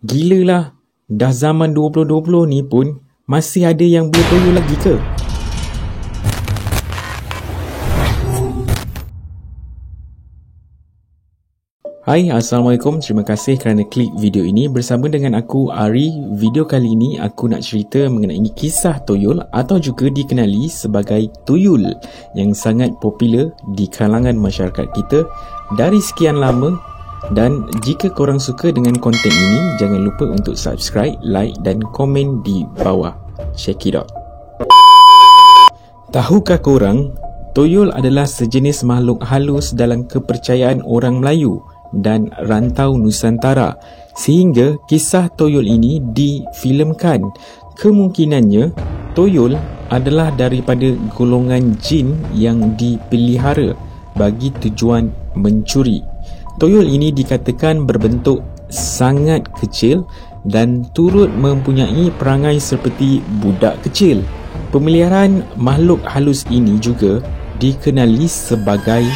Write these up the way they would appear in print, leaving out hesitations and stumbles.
Gila lah, dah zaman 2020 ni pun masih ada yang boleh toyol lagi ke? Hai, Assalamualaikum. Terima kasih kerana klik video ini bersama dengan aku, Ari. Video kali ini aku nak cerita mengenai kisah toyol atau juga dikenali sebagai tuyul yang sangat popular di kalangan masyarakat kita dari sekian lama. Dan jika korang suka dengan konten ini, jangan lupa untuk subscribe, like dan komen di bawah. Check it out. Tahukah korang, toyol adalah sejenis makhluk halus dalam kepercayaan orang Melayu dan rantau Nusantara, sehingga kisah toyol ini difilemkan. Kemungkinannya toyol adalah daripada golongan jin yang dipelihara bagi tujuan mencuri. Toyol ini dikatakan berbentuk sangat kecil dan turut mempunyai perangai seperti budak kecil. Pemeliharaan makhluk halus ini juga dikenali sebagai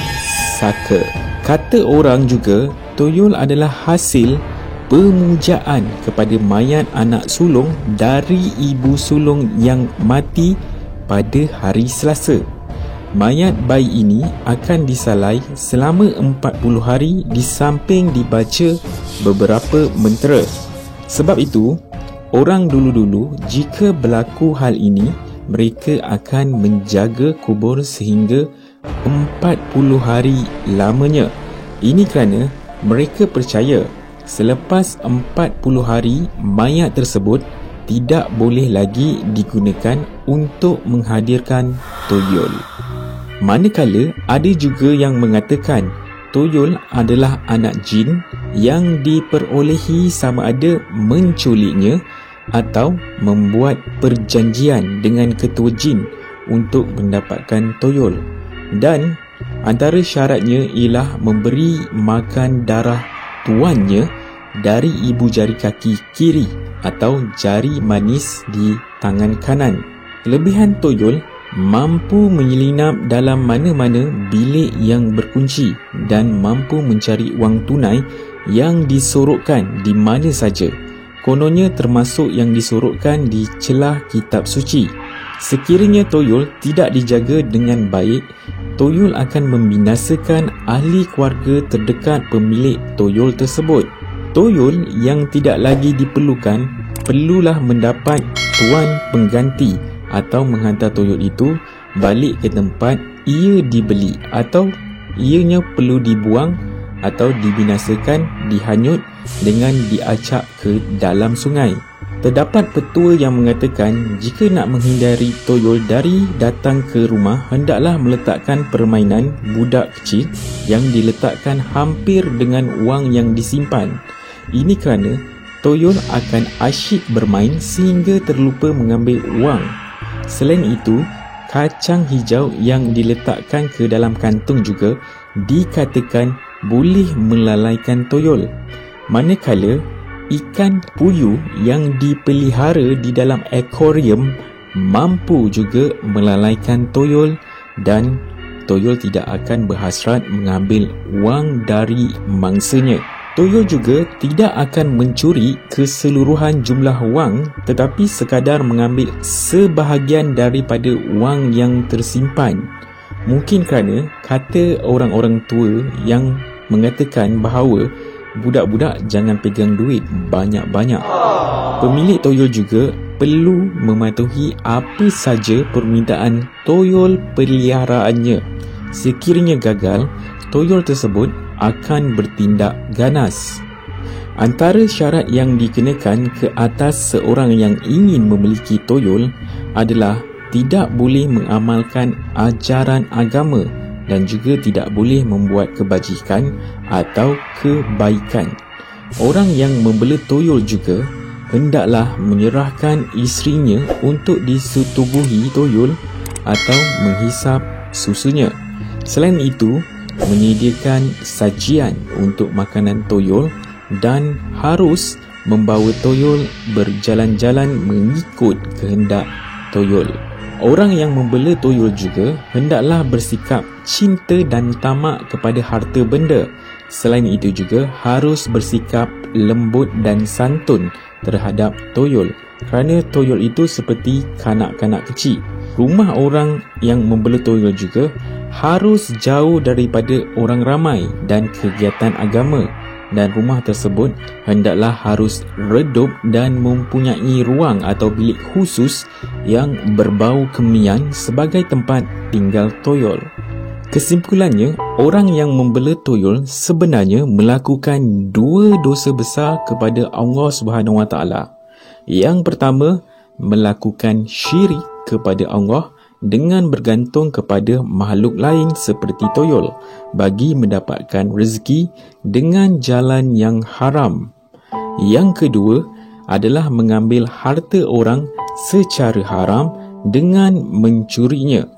saka. Kata orang juga, toyol adalah hasil pemujaan kepada mayat anak sulung dari ibu sulung yang mati pada hari Selasa. Mayat bayi ini akan disalai selama 40 hari di samping dibaca beberapa mentera. Sebab itu, orang dulu-dulu jika berlaku hal ini, mereka akan menjaga kubur sehingga 40 hari lamanya. Ini kerana mereka percaya selepas 40 hari mayat tersebut tidak boleh lagi digunakan untuk menghadirkan toyol. Manakala ada juga yang mengatakan toyol adalah anak jin yang diperolehi sama ada menculiknya atau membuat perjanjian dengan ketua jin untuk mendapatkan toyol. Dan antara syaratnya ialah memberi makan darah tuannya dari ibu jari kaki kiri atau jari manis di tangan kanan. Kelebihan toyol mampu menyelinap dalam mana-mana bilik yang berkunci dan mampu mencari wang tunai yang disorokkan di mana saja. Kononnya termasuk yang disorokkan di celah kitab suci. Sekiranya toyol tidak dijaga dengan baik, toyol akan membinasakan ahli keluarga terdekat pemilik toyol tersebut. Toyol yang tidak lagi diperlukan perlulah mendapat tuan pengganti atau menghantar toyol itu balik ke tempat ia dibeli, atau ianya perlu dibuang atau dibinasakan, dihanyut dengan diacak ke dalam sungai. Terdapat petua yang mengatakan jika nak menghindari toyol dari datang ke rumah, hendaklah meletakkan permainan budak kecil yang diletakkan hampir dengan wang yang disimpan. Ini kerana toyol akan asyik bermain sehingga terlupa mengambil wang. Selain itu, kacang hijau yang diletakkan ke dalam kantung juga dikatakan boleh melalaikan toyol. Manakala ikan puyuh yang dipelihara di dalam akuarium mampu juga melalaikan toyol, dan toyol tidak akan berhasrat mengambil wang dari mangsanya. Toyol juga tidak akan mencuri keseluruhan jumlah wang, tetapi sekadar mengambil sebahagian daripada wang yang tersimpan. Mungkin kerana kata orang-orang tua yang mengatakan bahawa budak-budak jangan pegang duit banyak-banyak. Pemilik toyol juga perlu mematuhi apa saja permintaan toyol peliharaannya. Sekiranya gagal, toyol tersebut akan bertindak ganas. Antara syarat yang dikenakan ke atas seorang yang ingin memiliki toyol adalah tidak boleh mengamalkan ajaran agama dan juga tidak boleh membuat kebajikan atau kebaikan. Orang yang membela toyol juga hendaklah menyerahkan isterinya untuk disetubuhi toyol atau menghisap susunya. Selain itu, menyediakan sajian untuk makanan toyol dan harus membawa toyol berjalan-jalan mengikut kehendak toyol. Orang yang membela toyol juga hendaklah bersikap cinta dan tamak kepada harta benda Selain itu juga harus bersikap lembut dan santun terhadap toyol, kerana toyol itu seperti kanak-kanak kecil. Rumah orang yang membela toyol juga harus jauh daripada orang ramai dan kegiatan agama, dan rumah tersebut hendaklah harus redup dan mempunyai ruang atau bilik khusus yang berbau kemian sebagai tempat tinggal toyol. Kesimpulannya, orang yang membela toyol sebenarnya melakukan dua dosa besar kepada Allah Subhanahu Wa Taala. Yang pertama, melakukan syirik kepada Allah dengan bergantung kepada makhluk lain seperti toyol bagi mendapatkan rezeki dengan jalan yang haram. Yang kedua adalah mengambil harta orang secara haram dengan mencurinya.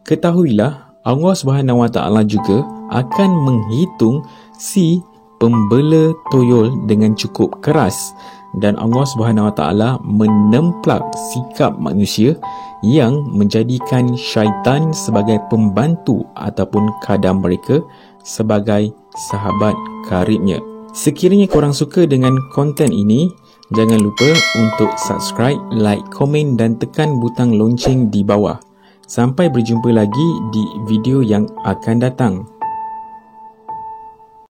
Ketahuilah, Allah Subhanahu Wa Taala juga akan menghitung si pembela toyol dengan cukup keras, dan Allah Subhanahu Wa Taala menemplak sikap manusia yang menjadikan syaitan sebagai pembantu ataupun khadam mereka sebagai sahabat karibnya. Sekiranya korang suka dengan konten ini, jangan lupa untuk subscribe, like, komen dan tekan butang lonceng di bawah. Sampai berjumpa lagi di video yang akan datang.